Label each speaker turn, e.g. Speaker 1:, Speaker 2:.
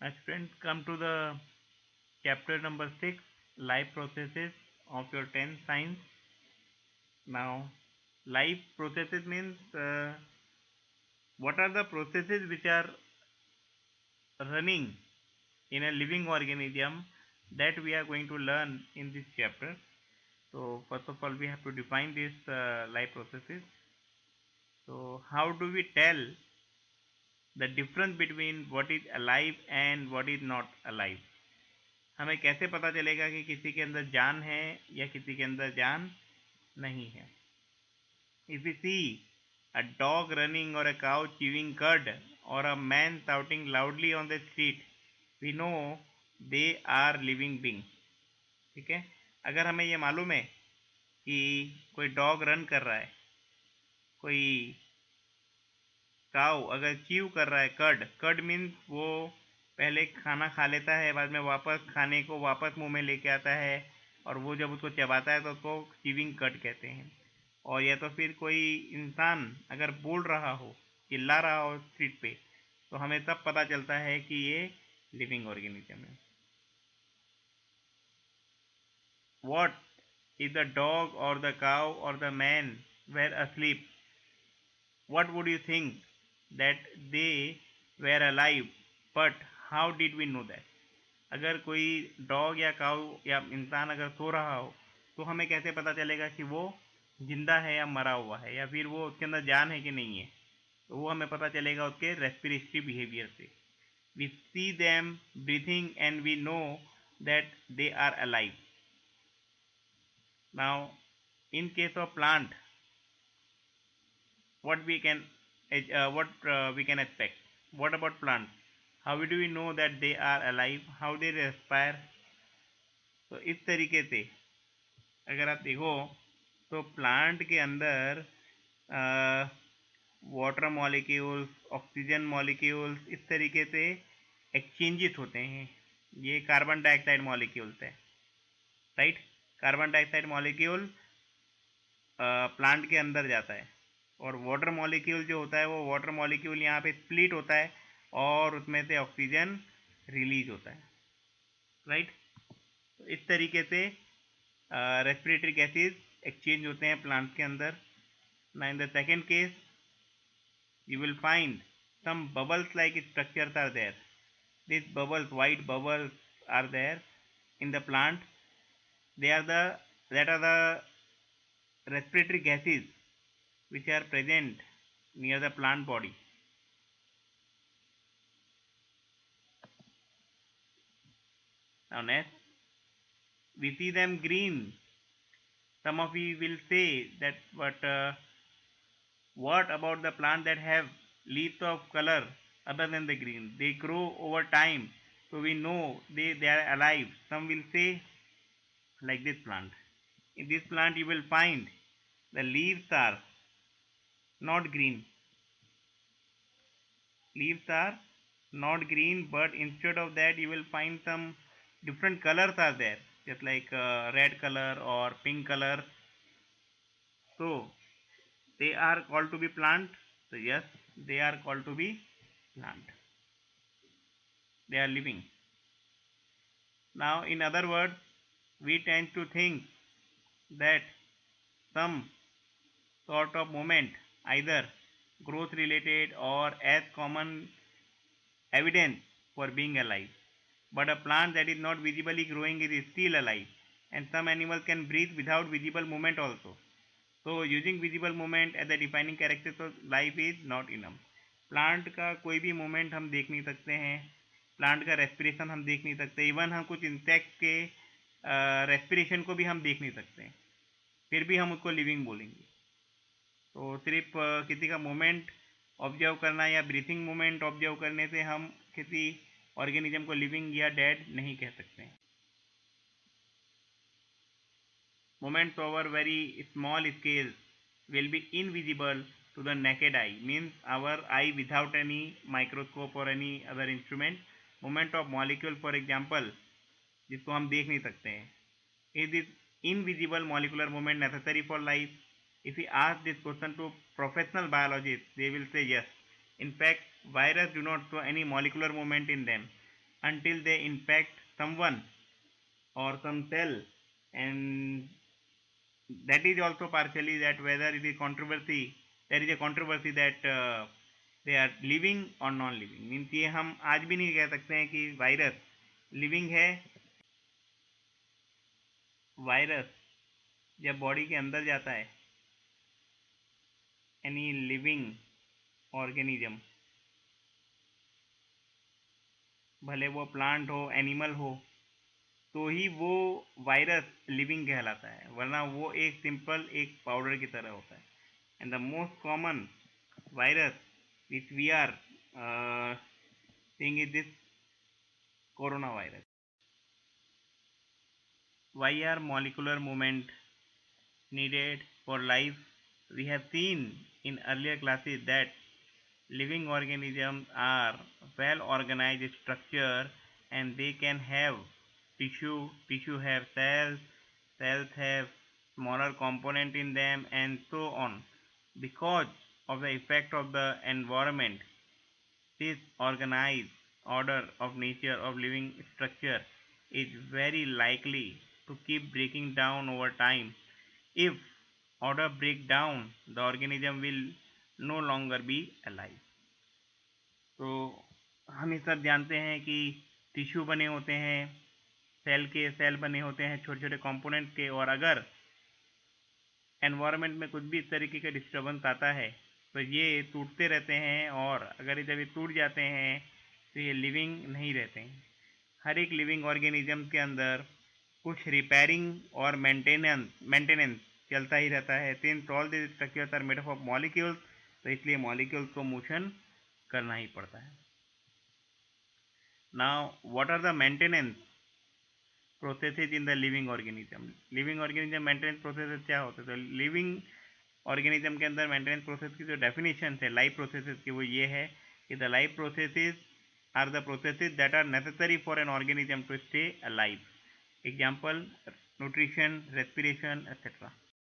Speaker 1: My friends, come to the chapter number 6, life processes of your 10th science. Now, life processes means what are the processes which are running in a living organism that we are going to learn in this chapter. So, first of all, we have to define these life processes. So, how do we tell the difference between what is alive and what is not alive? हमें कैसे पता चलेगा कि किसी के अंदर जान है या किसी के अंदर जान नहीं है? If we see a dog running or a cow chewing cud or a man shouting loudly on the street, we know they are living beings. ठीक है, अगर हमें ये मालूम है कि कोई डॉग रन कर रहा है, कोई काऊ अगर च्यू कर रहा है, कर्ड कर्ड मीन्स वो पहले खाना खा लेता है, बाद में वापस खाने को वापस मुंह में लेके आता है, और वो जब उसको चबाता है तो उसको च्यूइंग कर्ड कहते हैं। और या तो फिर कोई इंसान अगर बोल रहा हो, चिल्ला रहा हो स्ट्रीट पे, तो हमें तब पता चलता है कि ये लिविंग ऑर्गेनिज्म है। What if the dog or the cow or the man were asleep? What would you think that they were alive? But how did we know that? अगर कोई डॉग या काऊ या इंसान अगर सो रहा हो, तो हमें कैसे पता चलेगा कि वो जिंदा है या मरा हुआ है, या फिर वो उसके अंदर जान है कि नहीं है? तो वो हमें पता चलेगा उसके रेस्पिरेटरी बिहेवियर से। We see them breathing and we know that they are alive. Now in case of plant, what we can what we can expect? What about plants? How do we know that they are alive? How they respire? तो इस तरीके से अगर आप देखो तो plant के अंदर वाटर मॉलिक्यूल्स, ऑक्सीजन मॉलिक्यूल्स इस तरीके से एक्सचेंजेस होते हैं। ये कार्बन डाइऑक्साइड मॉलिक्यूल्स है, right? Carbon dioxide molecule plant के अंदर जाता है, और वाटर मॉलिक्यूल जो होता है वो वाटर मॉलिक्यूल यहाँ पे स्प्लिट होता है और उसमें से ऑक्सीजन रिलीज होता है, राइट? तो इस तरीके से रेस्पिरेटरी गैसेज एक्सचेंज होते हैं प्लांट के अंदर। ना in the second case you will find some bubbles like structures are there. These bubbles, white bubbles are there in the plant. They are the that are the respiratory gases which are present near the plant body. Now next, we see them green. Some of you will say that, but what about the plant that have leaves of color other than the green? They grow over time, so we know they are alive. Some will say like this plant. In this plant you will find the leaves are not green. Leaves are not green, but instead of that you will find some different colors are there, just like red color or pink color. So they are called to be plant. So yes, they are called to be plant. They are living. Now in other words, we tend to think that some sort of movement, either growth related or as common evidence for being alive. But a plant that is not visibly growing is still alive, and some animals can breathe without visible movement also. So using visible movement as a defining character of life is not enough. Plant का कोई भी movement हम देख नहीं सकते हैं, plant का respiration हम देख नहीं सकते, इवन हम कुछ इंसेक्ट के रेस्पिरेशन को भी हम देख नहीं सकते हैं, फिर भी हम उसको लिविंग बोलेंगे। तो सिर्फ किसी का मूवमेंट ऑब्जर्व करना या ब्रीथिंग मूवमेंट ऑब्जर्व करने से हम किसी ऑर्गेनिज्म को लिविंग या डेड नहीं कह सकते हैं। Movements over very small scales will be invisible to the naked eye, means our eye without any microscope or any other instrument. Movement of molecule, for example, जिसको हम देख नहीं सकते हैं, is this invisible molecular movement necessary for life? If we ask this question to professional biologists, they will say yes. In fact, viruses do not show any molecular movement in them. until they infect someone or some cell, and that is also partially that whether it is controversy, there is a controversy that they are living or non living, means ये हम आज भी नहीं कह सकते हैं कि virus living है। वायरस जब बॉडी के अंदर जाता है, एनी लिविंग ऑर्गेनिज्म, भले वो प्लांट हो एनिमल हो, तो ही वो वायरस लिविंग कहलाता है, वरना वो एक सिंपल एक पाउडर की तरह होता है। And the most common virus which we are seeing is this coronavirus. Why are molecular movement needed for life? We have seen in earlier classes that living organisms are well organized structure, and they can have tissue have cells have smaller component in them, and so on. Because of the effect of the environment, this organized order of nature of living structure is very likely to keep breaking down over time. If order break down, the organism will no longer be alive. तो हम ये सब जानते हैं कि tissue बने होते हैं, सेल बने होते हैं छोटे छोटे कंपोनेंट के, और अगर एनवायरनमेंट में कुछ भी इस तरीके का डिस्टर्बेंस आता है तो ये टूटते रहते हैं, और अगर जब ये टूट जाते हैं तो ये लिविंग नहीं रहते हैं। हर एक लिविंग ऑर्गेनिज्म के अंदर कुछ रिपेयरिंग और मेंटेनेंस चलता ही रहता है। Since all the structures are made up of molecules, तो इसलिए मॉलिक्यूल्स को मोशन करना ही पड़ता है। Now what are the maintenance processes in the living organism? Living organism maintenance processes क्या होते हैं? तो लिविंग ऑर्गेनिज्म के अंदर मेंटेनेंस प्रोसेस की जो डेफिनेशन है लाइफ प्रोसेसेज की, वो ये है कि the life processes are the processes that are necessary for an organism to stay alive. Example nutrition, respiration, etcetera.